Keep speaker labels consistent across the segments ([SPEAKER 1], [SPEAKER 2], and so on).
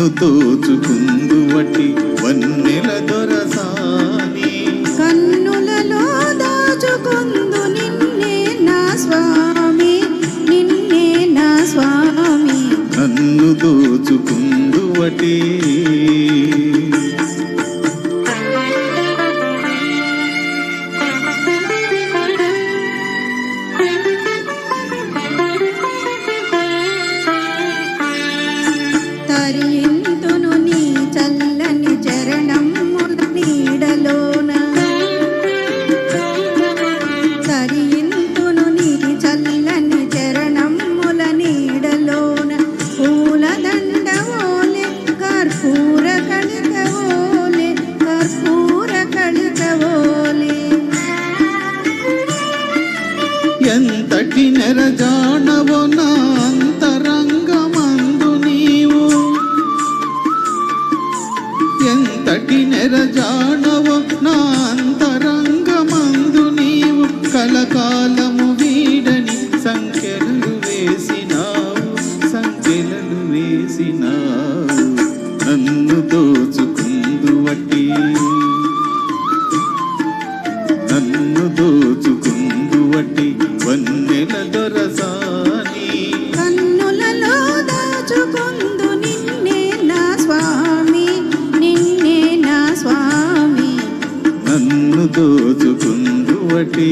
[SPEAKER 1] నన్ను దోచుకుందువటి వన్నెల దొరసాని
[SPEAKER 2] కన్నులలో దాచుకుందు నిన్నే నా స్వామి, నిన్నే నా స్వామి.
[SPEAKER 1] నన్ను దోచుకుందువటి
[SPEAKER 2] తరింతును నీ చల్లని చరణముల నీడలోన, తరింతును నీ చల్లని చరణముల నీడలోన. పూలదండ ఓలే కర్పూర కళిక ఓలే, కర్పూర కళిక ఓలే.
[SPEAKER 1] ఎంతటి నెరజానవో నా అంతరంగమందు నీవు, ఎంతటి నెరజానవో నా అంతరంగమందు నీవు. కలకాలము వీడని సంఖ్యలు వేసినావు, సంఖ్యలు వేసినావు. నన్ను దోచుకుందువటి, నన్ను దోచుకుందువటి వన్నెల దొరసాని
[SPEAKER 2] కన్నులలో దాచుకుందు నిన్నే నా స్వామి, నిన్నే నా స్వామి.
[SPEAKER 1] నన్ను దోచుకుందువటి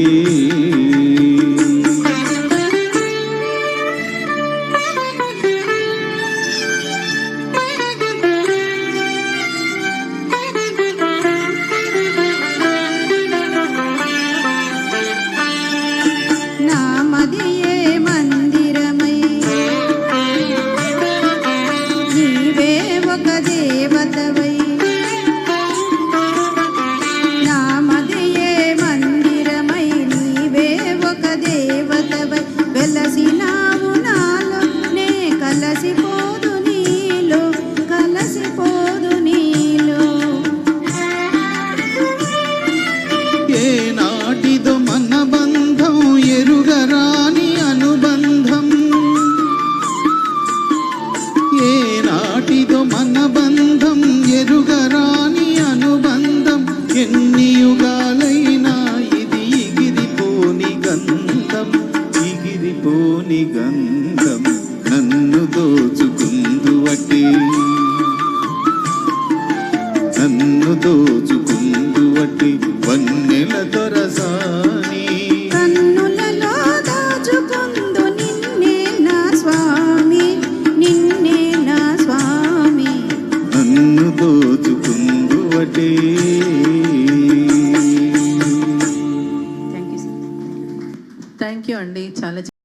[SPEAKER 2] నామదియే మందిరమై నీవే ఒక దేవతవై, నామదియే మందిరమై నీవే ఒక దేవతవై. వెలసినావు నాలో నే కలసిపోదు నీలో, కలసిపోదు నీలో.
[SPEAKER 1] ఏనాటిదో మన బంధం ఎరుగరాని అనుబంధం, ఏనాటిదో మన బంధం ఎరుగరాని అనుబంధం. ఎన్ని యుగాలైనా ఇది ఎగిరిపోని గంధం, ఎగిరిపోని గంధం. నన్ను దోచుకుందువటి, నన్ను దోచుకుందువటి వన్నెల దొరసాని
[SPEAKER 2] కన్నులలో దాచుకుందు నిన్నే నా స్వామి, నిన్నే నా స్వామి.
[SPEAKER 1] నన్ను దోచుకుందువటి.
[SPEAKER 3] థ్యాంక్ యూ అండి. చాలా